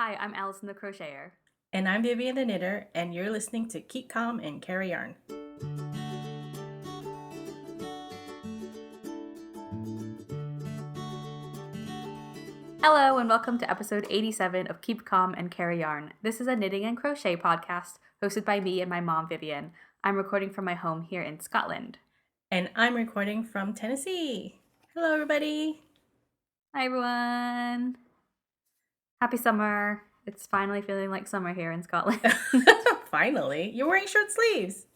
Hi, I'm Alyson the Crocheter. And I'm Vivian the Knitter, and you're listening to Keep Calm and Carry Yarn. Hello, and welcome to episode 87 of Keep Calm and Carry Yarn. This is a knitting and crochet podcast hosted by me and my mom, Vivian. I'm recording from my home here in Scotland. And I'm recording from Tennessee. Hello, everybody. Hi, everyone. Happy summer. It's finally feeling like summer here in Scotland. Finally. You're wearing short sleeves.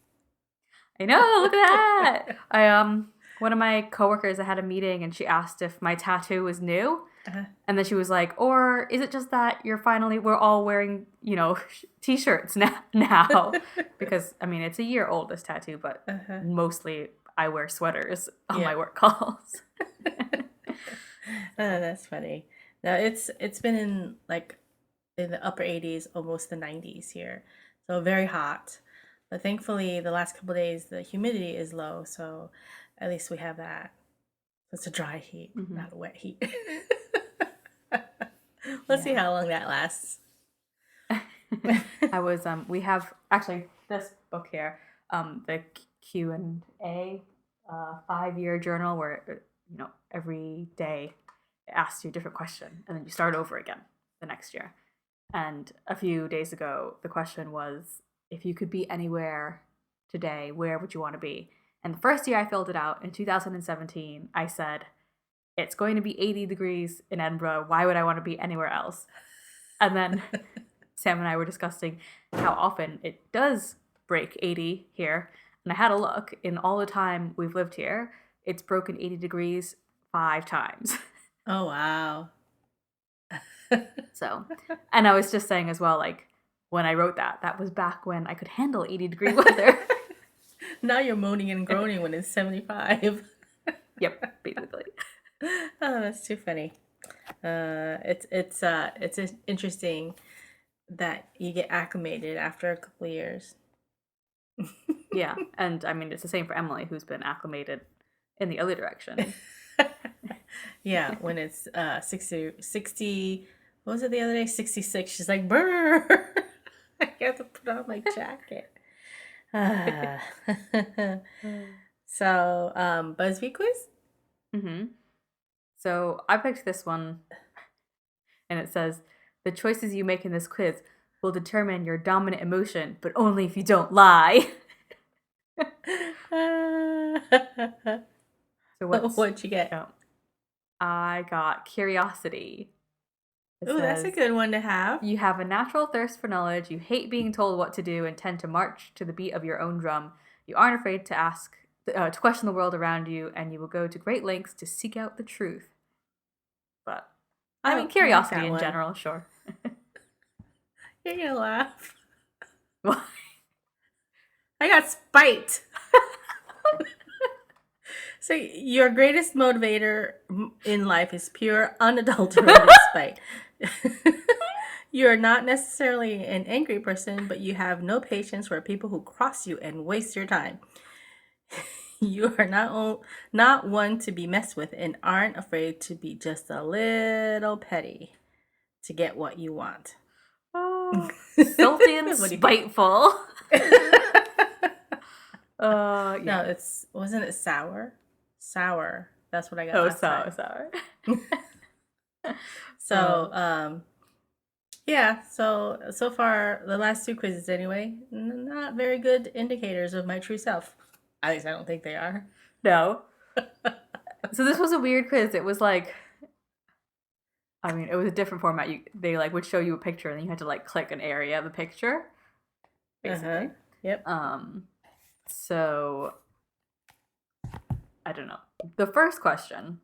I know, look at that. One of my coworkers, I had a meeting and she asked if my tattoo was new. And then she was like, or is it just that we're all wearing, t-shirts now? Because, it's a year old, this tattoo, but mostly I wear sweaters on my work calls. That's funny. Now, it's been in the upper 80s, almost the 90s here. So very hot. But thankfully, the last couple of days, the humidity is low. So at least we have that. It's a dry heat, not a wet heat. Let's see how long that lasts. We have actually this book here, the Q&A 5-year journal where, every day it asks you a different question and then you start over again the next year. And a few days ago, the question was, if you could be anywhere today, where would you want to be? And the first year I filled it out in 2017, I said, it's going to be 80 degrees in Edinburgh. Why would I want to be anywhere else? And then Sam and I were discussing how often it does break 80 here. And I had a look. In all the time we've lived here, it's broken 80 degrees 5 times. Oh, wow. So, and I was just saying as well, when I wrote that was back when I could handle 80-degree weather. Now you're moaning and groaning when it's 75. Yep, basically. Oh, that's too funny. It's interesting that you get acclimated after a couple of years. Yeah, and it's the same for Emily, who's been acclimated in the other direction. Yeah, when it's 60, what was it the other day? 66. She's like, brr. I have to put on my jacket. So, Buzzfeed quiz? So I picked this one, and it says, the choices you make in this quiz will determine your dominant emotion, but only if you don't lie. So what'd you get? Oh, I got curiosity. Oh, that's a good one to have. You have a natural thirst for knowledge. You hate being told what to do and tend to march to the beat of your own drum. You aren't afraid to question the world around you, and you will go to great lengths to seek out the truth. But curiosity in general, sure. You're gonna laugh. Why? I got spite. So your greatest motivator in life is pure, unadulterated spite. You are not necessarily an angry person, but you have no patience for people who cross you and waste your time. You are not one to be messed with and aren't afraid to be just a little petty to get what you want. Oh, salty and spiteful. Yeah. No, wasn't it sour? Sour. That's what I got. Oh, sour. So, yeah. So far, the last 2 quizzes anyway, not very good indicators of my true self. At least I don't think they are. No. So this was a weird quiz. It was it was a different format. They would show you a picture and then you had to click an area of the picture. Basically. Yep. So I don't know. The first question,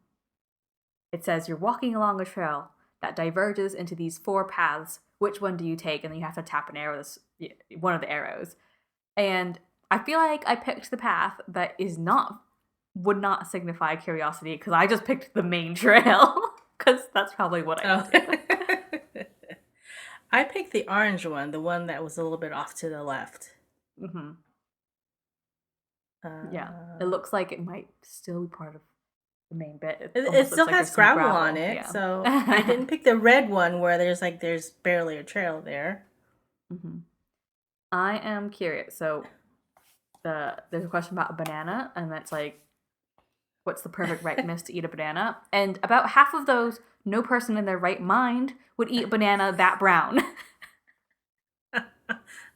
it says you're walking along a trail that diverges into these 4 paths. Which one do you take? And then you have to tap an arrow, one of the arrows. And I feel like I picked the path that would not signify curiosity because I just picked the main trail because that's probably what I do. I picked the orange one, the one that was a little bit off to the left. Yeah, it looks like it might still be part of the main bit. It Almost still looks like has there's some gravel on it, Yeah. so I didn't pick the red one where there's barely a trail there. Mm-hmm. I am curious. So there's a question about a banana, and that's like, what's the perfect ripeness to eat a banana? And about half of those, no person in their right mind would eat a banana that brown.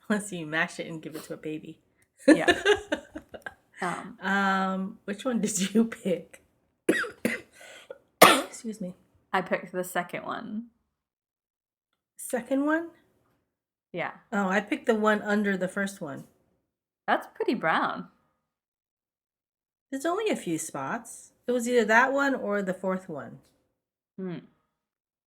Unless you mash it and give it to a baby. Yeah. Which one did you pick? Excuse me. I picked the second one. Second one? Yeah. Oh, I picked the one under the first one. That's pretty brown. There's only a few spots. It was either that one or the fourth one.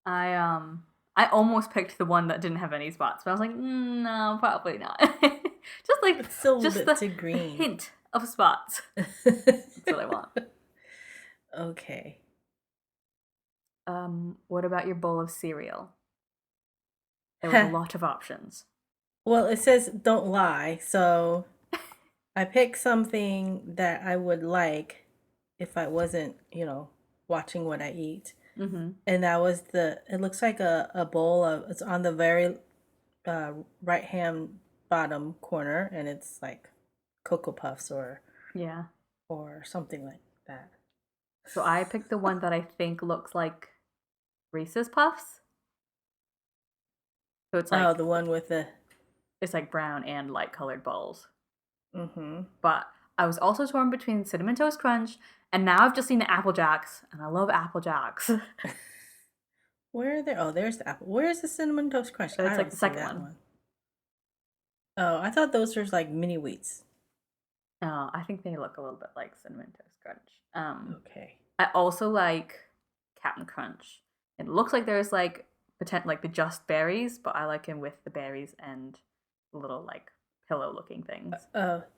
I almost picked the one that didn't have any spots, but I was like, no, probably not. Just like It's still a just little bit the too green. hint of spots. That's what I want. Okay. What about your bowl of cereal? There was a lot of options. Well, it says don't lie, so I picked something that I would like if I wasn't, watching what I eat. Mm-hmm. And that was it looks like a bowl of, it's on the very right hand bottom corner, and it's like Cocoa Puffs or something like that. So I picked the one that I think looks like Reese's Puffs. So it's like the one with the it's like brown and light colored balls. Mm-hmm. But I was also torn between Cinnamon Toast Crunch, and now I've just seen the Apple Jacks, and I love Apple Jacks. Where are they? Oh, there's the apple. Where's the Cinnamon Toast Crunch? So it's like the second one. Oh, I thought those were like mini wheats. Oh, I think they look a little bit like Cinnamon Toast Crunch. Okay. I also like Captain Crunch. It looks like there's like like the just berries, but I like him with the berries and little like pillow looking things. It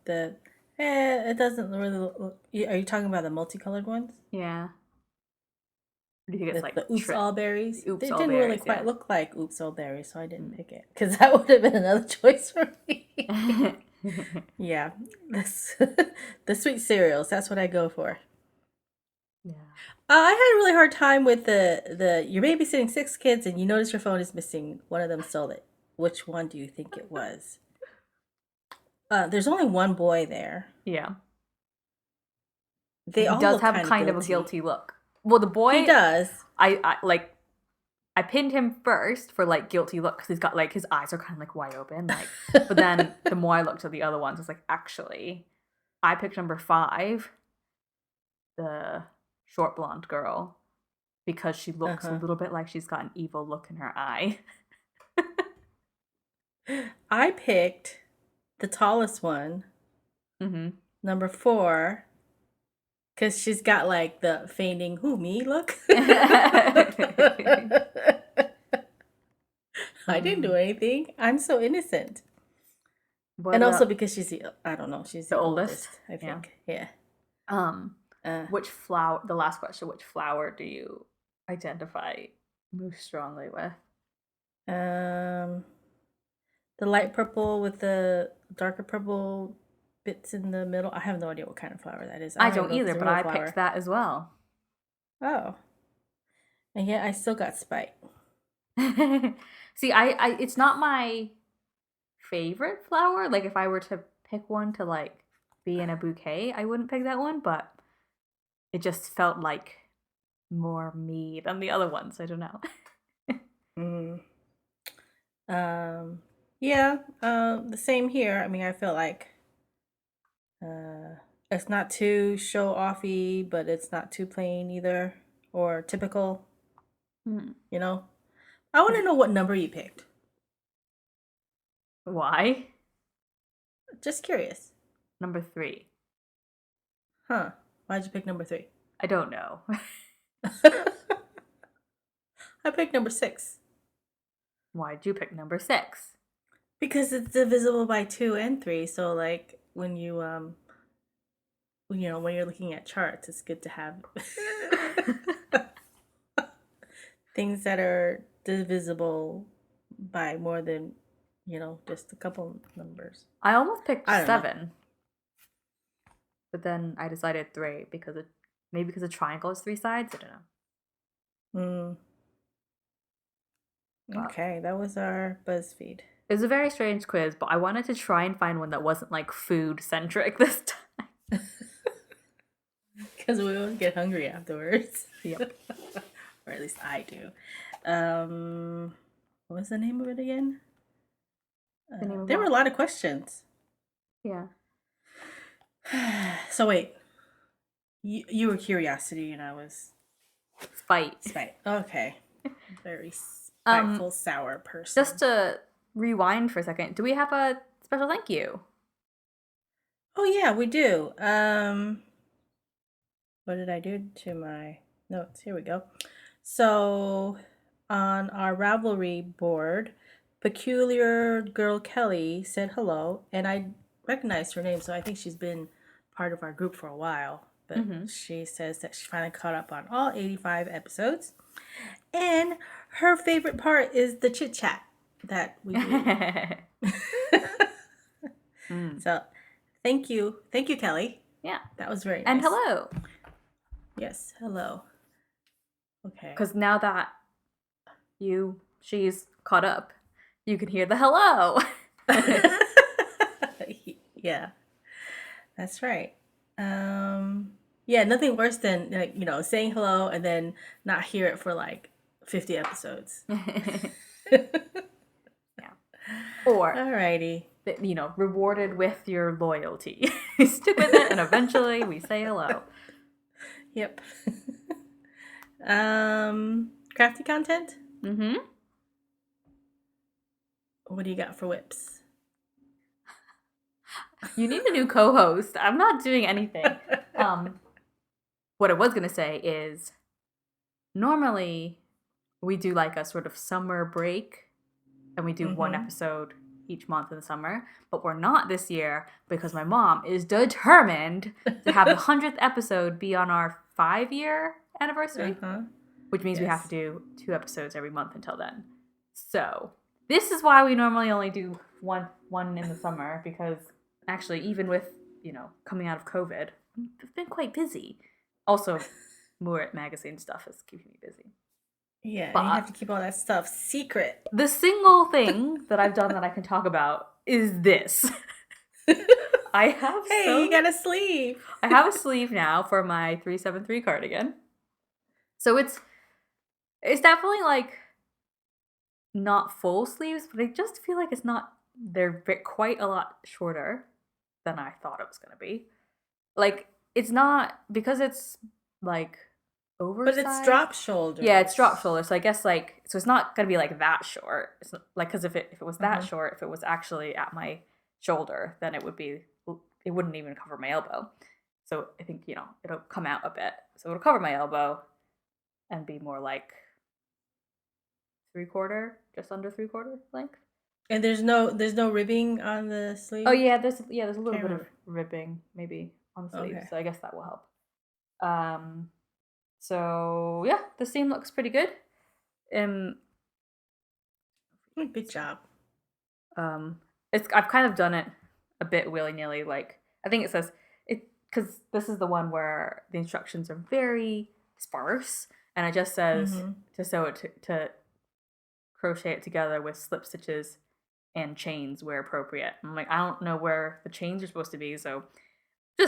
doesn't really look. Are you talking about the multicolored ones? Yeah. Or do you think it's like the Oops All Berries? Oops They All didn't Berries, really quite look like Oops All Berries, so I didn't pick it because that would have been another choice for me. Yeah, the sweet cereals. That's what I go for. Yeah. I had a really hard time with the you're babysitting 6 kids and you notice your phone is missing. One of them stole it. Which one do you think it was? There's only one boy there. Yeah. He does have kind of a guilty look. Well, the boy he does. I pinned him first for like guilty look because he's got like his eyes are kind of like wide open, like. But then the more I looked at the other ones, it's like actually, I picked number 5, the short blonde girl, because she looks a little bit like she's got an evil look in her eye. I picked the tallest one, number 4, because she's got like the fainting "who me" look. I didn't do anything. I'm so innocent. And also because she's the oldest, I think. Yeah. Which flower? The last question: which flower do you identify most strongly with? The light purple with the darker purple bits in the middle. I have no idea what kind of flower that is. I don't either, but I picked that as well. Oh. And yet I still got spite. See, I it's not my favorite flower. Like if I were to pick one to like be in a bouquet, I wouldn't pick that one, but it just felt like more me than the other ones. I don't know. The same here. I mean, I feel like it's not too show offy, but it's not too plain either or typical. You know, I want to know what number you picked. Why? Just curious. Number 3. Huh? Why'd you pick number 3? I don't know. I picked number 6. Why'd you pick number 6? Because it's divisible by 2 and 3. So like when you when you're looking at charts, it's good to have things that are divisible by more than, just a couple numbers. I almost picked 7. But then I decided 3 because Maybe because a triangle has 3 sides. I don't know. Okay, that was our BuzzFeed. It was a very strange quiz, but I wanted to try and find one that wasn't like food centric this time. Because we always get hungry afterwards. Yep. Or at least I do. What was the name of it again? There were a lot of questions. Yeah. So wait. You were curiosity and I was... Spite. Okay. Very spiteful, sour person. Just to rewind for a second, do we have a special thank you? Oh yeah, we do. What did I do to my notes? Here we go. So on our Ravelry board, Peculiar Girl Kelly said hello, and I recognized her name, so I think she's been part of our group for a while. But she says that she finally caught up on all 85 episodes. And her favorite part is the chit chat that we do. So thank you, Kelly. Yeah, that was very nice. And hello. Yes, hello. Okay. Because now that she's caught up, you can hear the hello. Yeah, that's right. Yeah, nothing worse than saying hello and then not hear it for like 50 episodes. Yeah. Or alrighty, rewarded with your loyalty. You stick with it, and eventually we say hello. Yep. Crafty content. What do you got for whips? You need a new co-host. I'm not doing anything. What I was gonna say is, normally we do like a sort of summer break, and we do one episode each month in the summer. But we're not this year because my mom is determined to have the 100th episode be on our 5-year anniversary, which means we have to do 2 episodes every month until then. So this is why we normally only do one in the summer, because actually, even with coming out of COVID, I've been quite busy. Also, more magazine stuff is keeping me busy. Yeah, but you have to keep all that stuff secret. The single thing that I've done that I can talk about is this. I have you got a sleeve. I have a sleeve now for my 373 cardigan. So it's definitely like not full sleeves, but I just feel like they're quite a lot shorter than I thought it was going to be. Like, it's not, because it's like oversized. But it's drop shoulder. Yeah, it's drop shoulder. So I guess so it's not going to be like that short. It's not, like, because if it was that short, if it was actually at my shoulder, then it wouldn't even cover my elbow. So I think, it'll come out a bit. So it'll cover my elbow and be more like 3/4, just under 3/4 length. And there's no ribbing on the sleeve? Oh yeah, there's a little bit of ribbing maybe on the sleeve. Okay. So I guess that will help. So yeah, the seam looks pretty good. Good job. I've kind of done it a bit willy-nilly. Like, I think it says it, because this is the one where the instructions are very sparse, and it just says to sew it to crochet it together with slip stitches and chains where appropriate. I'm like, I don't know where the chains are supposed to be, so I'm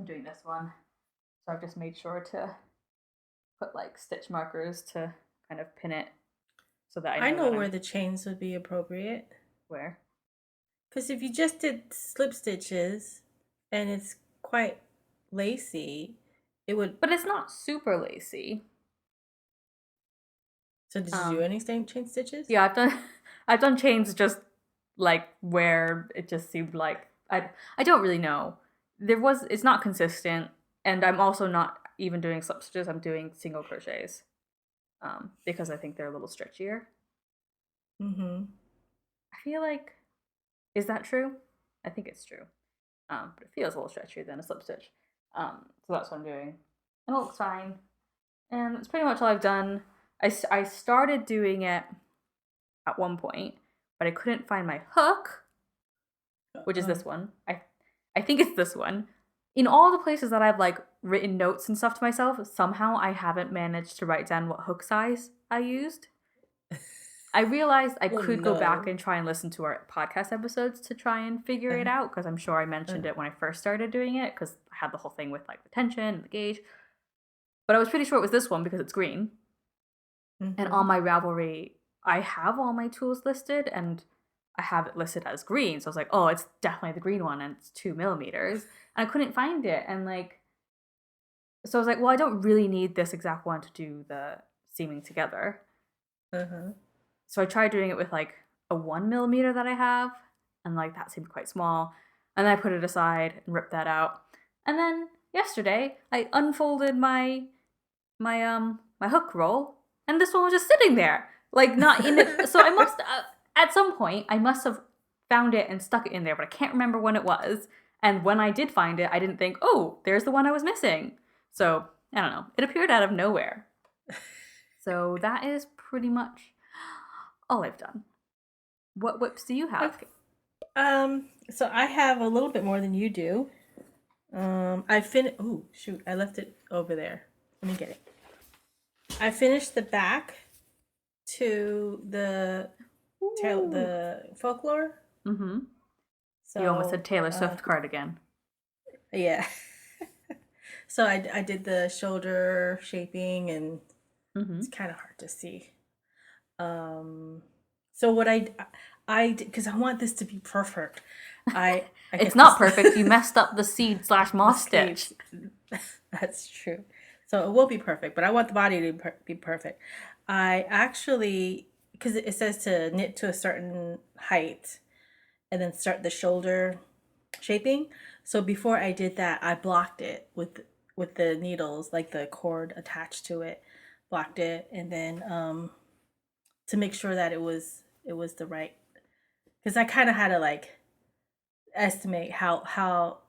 doing this one. So I've just made sure to put like stitch markers to kind of pin it so that I know where the chains would be appropriate. Where? Because if you just did slip stitches and it's quite lacy, it would... But it's not super lacy. So did you do any chain stitches? Yeah, I've done chains just like where it just seemed like I don't really know. It's not consistent, and I'm also not even doing slip stitches. I'm doing single crochets, because I think they're a little stretchier. I feel like, is that true? I think it's true. But it feels a little stretchier than a slip stitch. So that's what I'm doing, and it looks fine. And that's pretty much all I've done. I started doing it at one point, but I couldn't find my hook, which is this one. I think it's this one, in all the places that I've like written notes and stuff to myself, somehow I haven't managed to write down what hook size I used. I realized I could go back and try and listen to our podcast episodes to try and figure it out, because I'm sure I mentioned it when I first started doing it, because I had the whole thing with like the tension and the gauge. But I was pretty sure it was this one because it's green. And on my Ravelry, I have all my tools listed and I have it listed as green. So I was like, oh, it's definitely the green one and it's 2 millimeters. And I couldn't find it. And like, so I was like, well, I don't really need this exact one to do the seaming together. So I tried doing it with like a 1 millimeter that I have, and like that seemed quite small. And then I put it aside and ripped that out. And then yesterday I unfolded my hook roll, and this one was just sitting there, like not in it. So I must at some point I must have found it and stuck it in there, but I can't remember when it was. And when I did find it, I didn't think, oh, there's the one I was missing. So I don't know. It appeared out of nowhere. So that is pretty much all I've done. What whips do you have? Okay. So I have a little bit more than you do. I finished. Oh shoot! I left it over there. Let me get it. I finished the back to the folklore. Mm-hmm. So you almost said Taylor Swift cardigan. Yeah. So I did the shoulder shaping, and it's kind of hard to see. So what I did, because I want this to be perfect. I it's not perfect. You messed up the seed / moss stitch. That's true. So it will be perfect, but I want the body to be perfect. I actually, because it says to knit to a certain height and then start the shoulder shaping. So before I did that, I blocked it with the needles, like the cord attached to it, blocked it, and then to make sure that it was the right, because I kind of had to like estimate how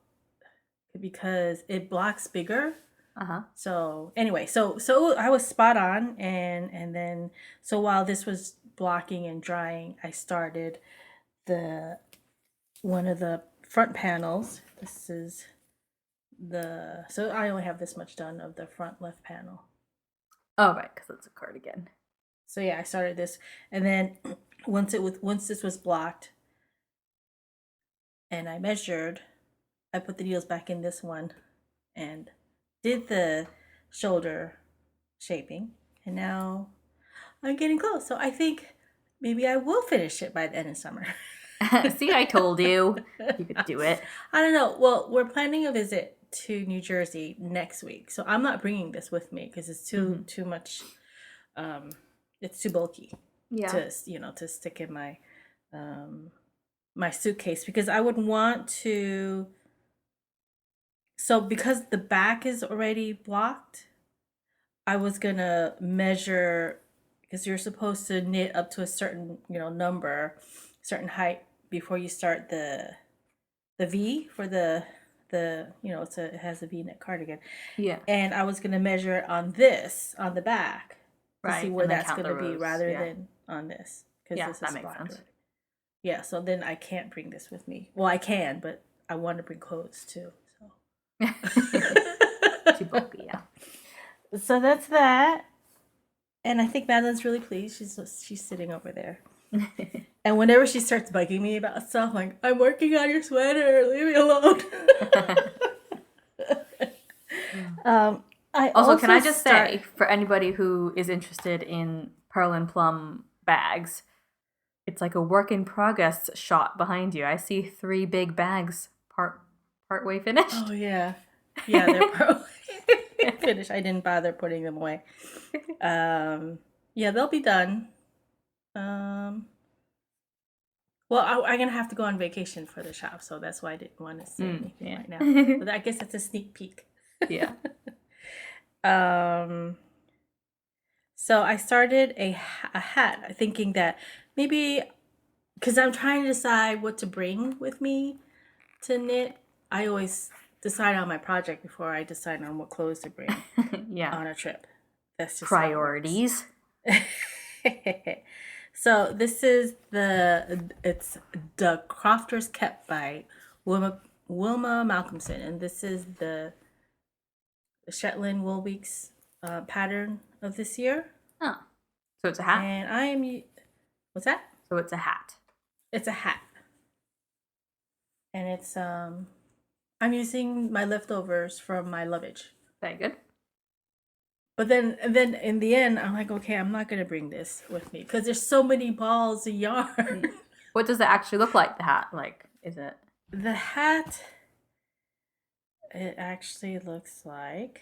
because it blocks bigger. So anyway, so I was spot on, and then so while this was blocking and drying, I started one of the front panels. This is so I only have this much done of the front left panel. Oh right, because it's a cardigan. So yeah, I started this, and then once this was blocked, and I measured, I put the needles back in this one, and did the shoulder shaping, and now I'm getting close. So I think maybe I will finish it by the end of summer. See, I told you you could do it. I don't know. Well, we're planning a visit to New Jersey next week, so I'm not bringing this with me because it's too much. It's too bulky. Yeah. To stick in my my suitcase, because I would want to. So because the back is already blocked, I was gonna measure, because you're supposed to knit up to a certain number, certain height before you start the V for the it has a V-neck cardigan. Yeah. And I was gonna measure it on the back to see where that's gonna be rather than on this, because this is makes sense. Yeah. So then I can't bring this with me. Well, I can, but I want to bring clothes too. Too bulky, yeah. So that's that. And I think Madeline's really pleased. She's sitting over there. And whenever she starts bugging me about stuff, like, I'm working on your sweater, leave me alone. Can I just say, for anybody who is interested in Pearl and Plum bags, it's like a work in progress shot behind you. I see 3 big bags part way finished. Oh yeah, they're probably finished. I didn't bother putting them away. Yeah, they'll be done. Well, I'm gonna have to go on vacation for the shop, so that's why I didn't want to say anything right now. But I guess it's a sneak peek. Yeah. So I started a hat, thinking that maybe, because I'm trying to decide what to bring with me to knit. I always decide on my project before I decide on what clothes to bring on a trip. That's just priorities. So this is the Crofter's Kept by Wilma Malcolmson, and this is the Shetland Wool Weeks pattern of this year. Oh, so it's a hat. And I am. What's that? So it's a hat. It's a hat, and it's I'm using my leftovers from my lovage. Very good. But then, in the end, I'm like, okay, I'm not gonna bring this with me because there's so many balls of yarn. What does it actually look like? The hat, like, is it? The hat, it actually looks like.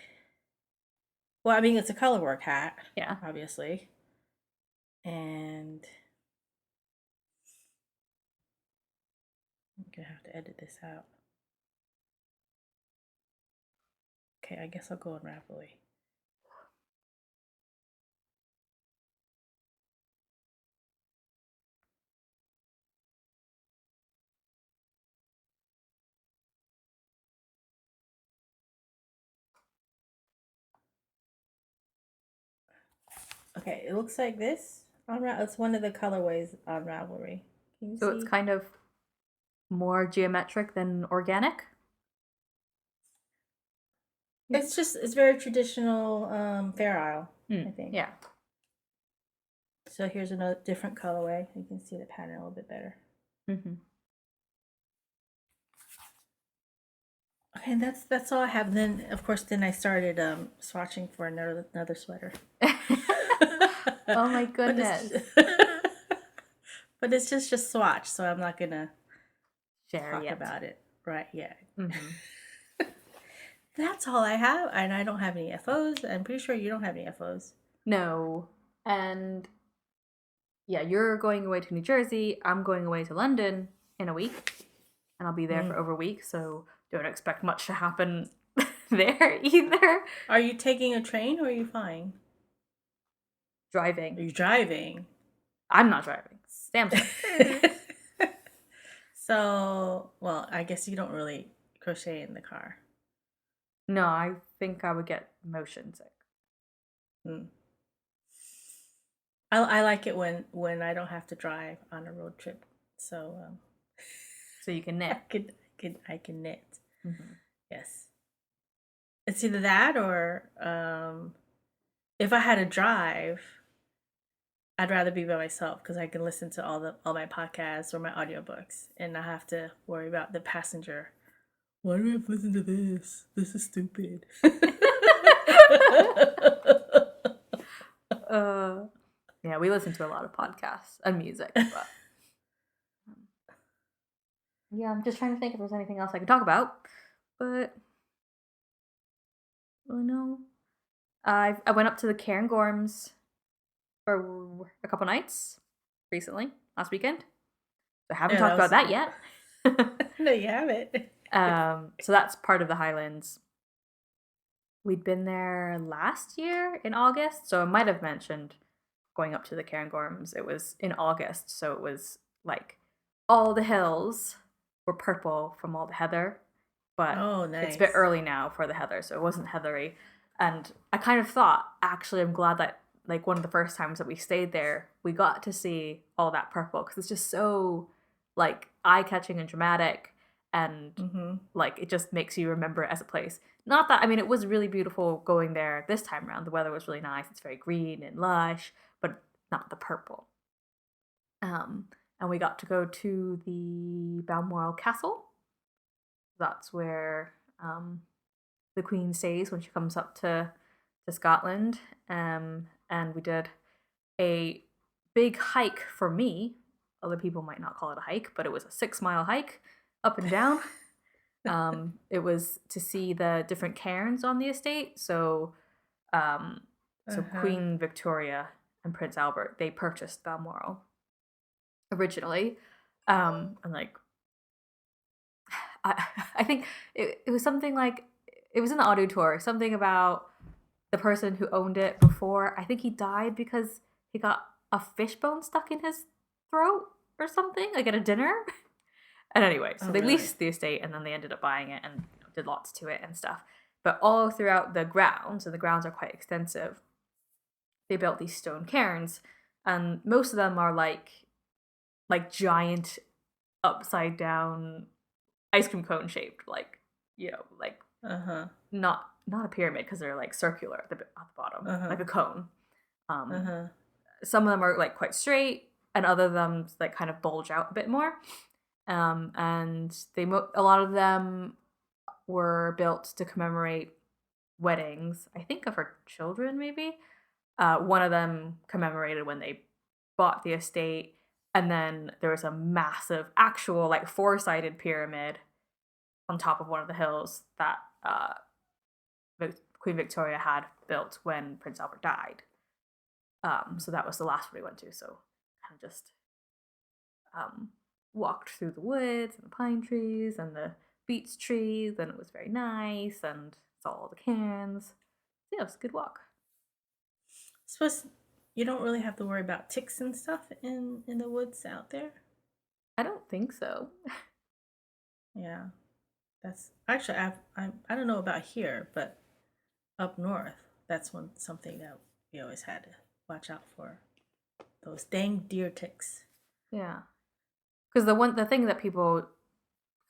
Well, I mean, it's a color work hat. Yeah. Obviously. And I'm gonna have to edit this out. Okay, I guess I'll go on Ravelry. Okay, it looks like this. It's one of the colorways on Ravelry. Can you So see? it's kind of more geometric than organic. It's very traditional Fair Isle, I think. Yeah. So here's another different colorway. You can see the pattern a little bit better. Mm-hmm. Okay, and that's all I have. Then of course, I started swatching for another sweater. Oh my goodness. But it's just swatch, so I'm not gonna Share talk yet. about it right yet. Mm-hmm. That's all I have, and I don't have any FOs. I'm pretty sure you don't have any FOs. No. And yeah, you're going away to New Jersey. I'm going away to London in a week. And I'll be there for over a week, so don't expect much to happen there either. Are you taking a train or are you flying? Driving. Are you driving? I'm not driving. Sam's driving. So, well, I guess you don't really crochet in the car. No, I think I would get motion sick. I like it when I don't have to drive on a road trip. So so you can knit. I can knit. Mm-hmm. Yes. It's either that or if I had to drive, I'd rather be by myself because I can listen to all my podcasts or my audiobooks and not have to worry about the passenger. Why do I have to listen to this? This is stupid. Yeah, we listen to a lot of podcasts and music, but yeah, I'm just trying to think if there's anything else I can talk about, but well, no. I went up to the Cairngorms for a couple nights recently, last weekend. So I haven't talked about that yet. No, you haven't. So that's part of the Highlands. We'd been there last year in August, so I might have mentioned going up to the Cairngorms. It was in August, so it was like all the hills were purple from all the heather, but nice. It's a bit early now for the heather, so it wasn't heathery. And I kind of thought, actually, I'm glad that like one of the first times that we stayed there, we got to see all that purple because it's just so like eye-catching and dramatic, and like it just makes you remember it as a place. Not that, I mean, it was really beautiful going there this time around. The weather was really nice. It's very green and lush, but not the purple. And we got to go to the Balmoral Castle. That's where the Queen stays when she comes up to Scotland. And we did a big hike for me. Other people might not call it a hike, but it was a 6-mile hike up and down. It was to see the different cairns on the estate. So Queen Victoria and Prince Albert, they purchased Balmoral originally. And like, I think it was something like, it was in the audio tour, something about the person who owned it before. I think he died because he got a fishbone stuck in his throat or something, like at a dinner. And anyway, so they leased the estate and then they ended up buying it and did lots to it and stuff. But all throughout the grounds, and the grounds are quite extensive, they built these stone cairns, and most of them are like giant upside down ice cream cone shaped, like, like Uh-huh. not a pyramid because they're like circular at the bottom, Uh-huh. like a cone. Um, Uh-huh. some of them are like quite straight, and other of them like kind of bulge out a bit more. And a lot of them were built to commemorate weddings. I think of her children, maybe. One of them commemorated when they bought the estate, and then there was a massive, actual like four-sided pyramid on top of one of the hills that Queen Victoria had built when Prince Albert died. So that was the last one we went to. So kind of just walked through the woods and the pine trees and the beech trees, and it was very nice, and saw all the cairns. So yeah, it was a good walk. Suppose you don't really have to worry about ticks and stuff in the woods out there. I don't think so. Yeah, that's actually I don't know about here, but up north, that's something that we always had to watch out for. Those dang deer ticks. Yeah, because the thing that people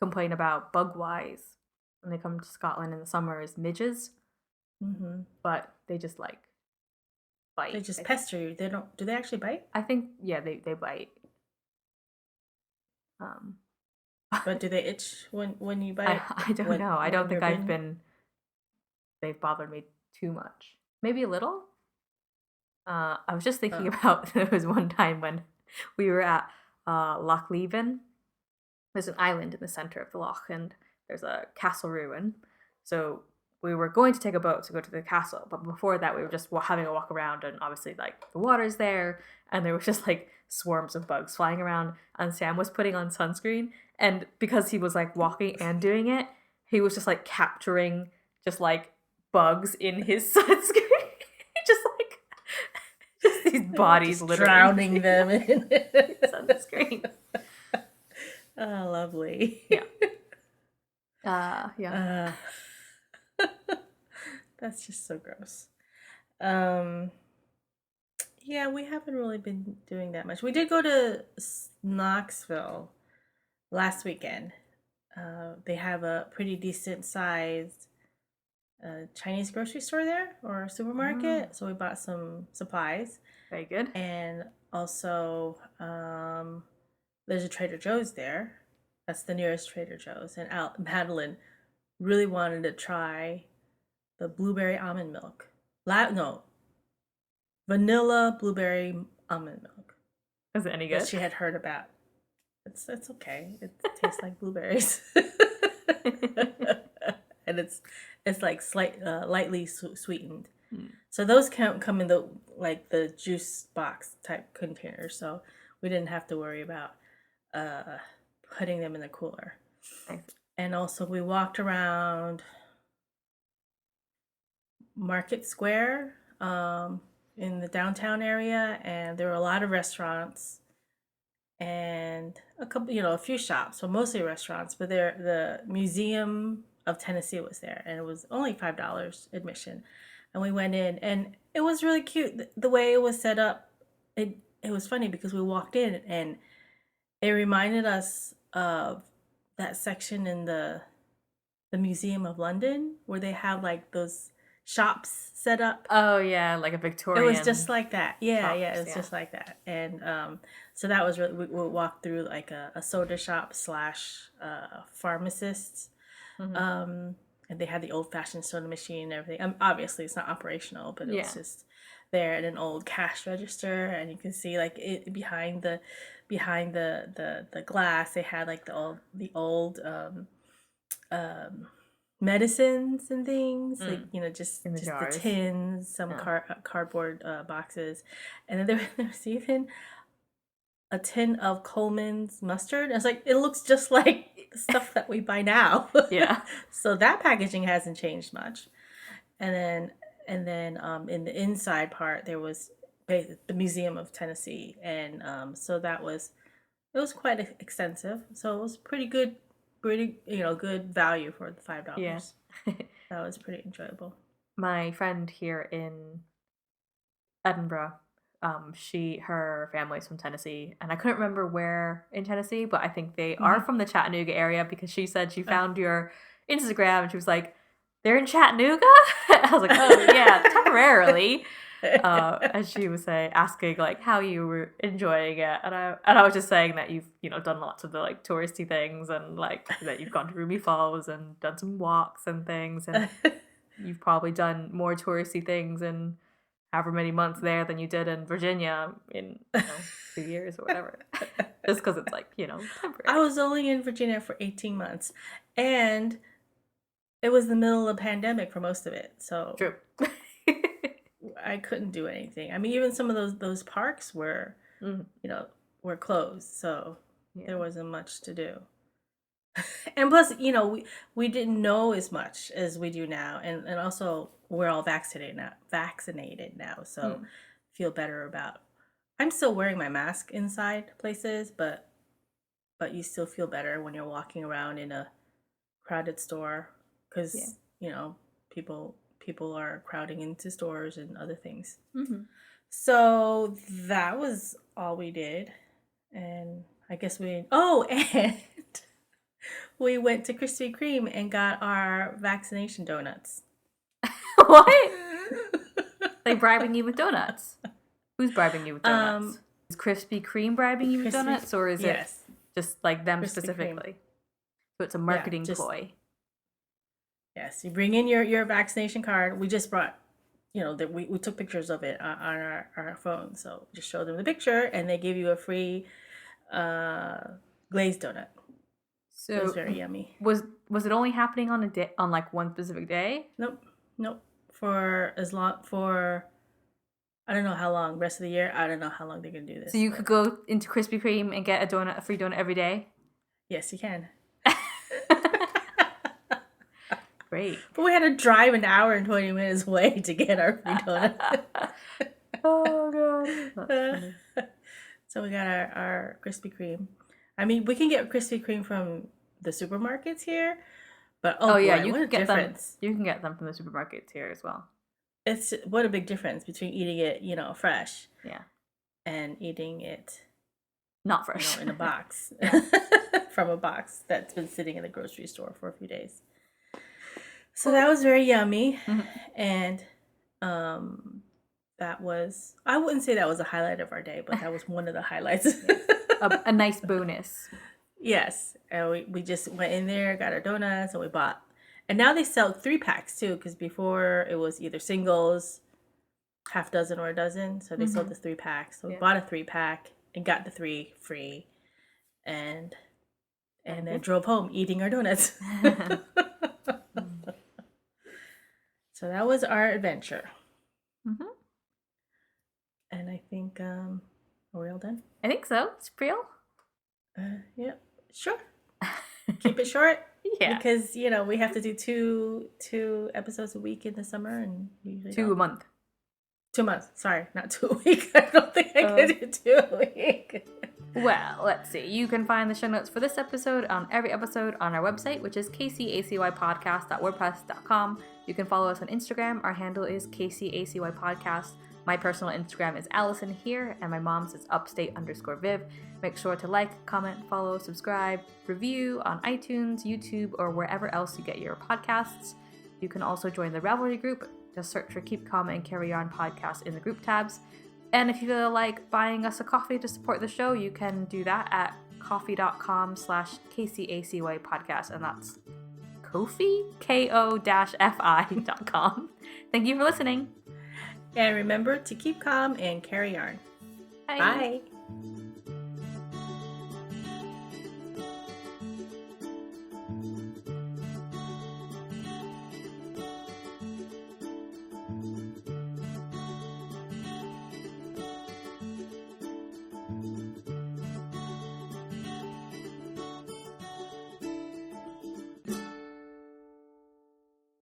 complain about bug wise when they come to Scotland in the summer is midges. Mm-hmm. But they just like bite. They just pester you. They don't. Do they actually bite? I think yeah, they bite. But do they itch when you bite? I don't know. I don't think they've bothered me too much. Maybe a little. I was just thinking about there was one time when we were at Loch Leven. There's an island in the center of the loch, and there's a castle ruin. So we were going to take a boat to go to the castle, but before that we were just having a walk around, and obviously like the water's there, and there was just like swarms of bugs flying around, and Sam was putting on sunscreen, and because he was like walking and doing it, he was just like capturing just like bugs in his sunscreen. just these bodies just literally drowning them in sunscreen. Oh, lovely. Yeah. Yeah. That's just so gross. Yeah, we haven't really been doing that much. We did go to Knoxville last weekend. They have a pretty decent sized Chinese grocery store there, or supermarket. So we bought some supplies. Very good. And also, there's a Trader Joe's there. That's the nearest Trader Joe's. And Madeline really wanted to try the blueberry almond milk. Vanilla blueberry almond milk. Is it any good? That she had heard about. It's okay. It tastes like blueberries. And it's like lightly sweetened. So those come in the juice box type containers. So we didn't have to worry about putting them in the cooler. Nice. And also we walked around Market Square in the downtown area, and there were a lot of restaurants and a few shops, so mostly restaurants, but the Museum of Tennessee was there, and it was only $5 admission. And we went in, and it was really cute. The way it was set up, it was funny because we walked in, and it reminded us of that section in the Museum of London where they have like those shops set up. Oh yeah, like a Victorian. It was just like that. Yeah, shops, it was just like that. And so that was really, we walked through like a soda shop / pharmacist. Mm-hmm. And they had the old-fashioned soda machine and everything. Obviously, it's not operational, but it was just there, and an old cash register, and you can see like it behind the glass. They had like the old medicines and things, like just the tins, some cardboard boxes, and then there was even a tin of Coleman's mustard. I was like, it looks just like the stuff that we buy now. Yeah. So that packaging hasn't changed much. And then in the inside part there was the Museum of Tennessee, and so it was quite extensive. So it was pretty good value for the $5. Yeah. That was pretty enjoyable. My friend here in Edinburgh, her family's from Tennessee, and I couldn't remember where in Tennessee, but I think they are Mhm. from the Chattanooga area because she said she found your Instagram and she was like, "They're in Chattanooga." I was like, "Oh yeah, temporarily." And she was asking like how you were enjoying it, and I was just saying that you've done lots of the like touristy things and like that you've gone to Ruby Falls and done some walks and things, and you've probably done more touristy things in however many months there than you did in Virginia in 2 years or whatever. Just because it's like temporary. I was only in Virginia for 18 months, and it was the middle of the pandemic for most of it, so True. I couldn't do anything. I mean, even some of those parks were, were closed, so there wasn't much to do. And plus, we didn't know as much as we do now, and also we're all vaccinated now, so feel better about. I'm still wearing my mask inside places, but you still feel better when you're walking around in a crowded store because people are crowding into stores and other things. Mm-hmm. So that was all we did, and I guess and we went to Krispy Kreme and got our vaccination donuts. What? They bribing you with donuts? Who's bribing you with donuts? Is Krispy Kreme bribing you with donuts, or is it just like them Krispy specifically? Kreme. So it's a marketing ploy. Yes, you bring in your vaccination card. We just brought, that we took pictures of it on our phone. So just show them the picture, and they give you a free glazed donut. So it was very yummy. Was it only happening on like one specific day? Nope. For I don't know how long. Rest of the year, I don't know how long they're gonna do this. So you could go into Krispy Kreme and get a free donut every day? Yes, you can. Great. But we had to drive an hour and 20 minutes away to get our free donut. Oh god. That's funny. So we got our Krispy Kreme. I mean, we can get Krispy Kreme from the supermarkets here, but you can get difference. You can get them from the supermarkets here as well. It's what a big difference between eating it, fresh. Yeah. And eating it not fresh. In a box. From a box that's been sitting in the grocery store for a few days. So that was very yummy. Mm-hmm. And that was, I wouldn't say that was a highlight of our day, but that was one of the highlights. a nice bonus. Yes. And we just went in there, got our donuts, and we bought. And now they sell 3-packs too, because before it was either singles, half dozen or a dozen. So they sold the 3-packs. So we bought a 3-pack and got the 3 free. And then drove home eating our donuts. So that was our adventure. Mm-hmm. And I think, are we all done? I think so. It's real. Yeah, sure. Keep it short. Yeah. Because, we have to do two episodes a week in the summer. And usually 2 a month. 2 months. Sorry, not 2 a week. I don't think I could do 2 a week. Well, let's see. You can find the show notes for this episode on every episode on our website, which is kcacypodcast.wordpress.com. You can follow us on Instagram. Our handle is kcacypodcast. My personal Instagram is Alyson here, and my mom's is upstate_Viv. Make sure to like, comment, follow, subscribe, review on iTunes, YouTube, or wherever else you get your podcasts. You can also join the Ravelry group. Just search for Keep Calm and Carry On podcast in the group tabs. And if you feel like buying us a coffee to support the show, you can do that at coffee.com/KCACY podcast. And that's Ko-fi, ko-fi.com. Thank you for listening. And remember to keep calm and carry on. Bye. Bye.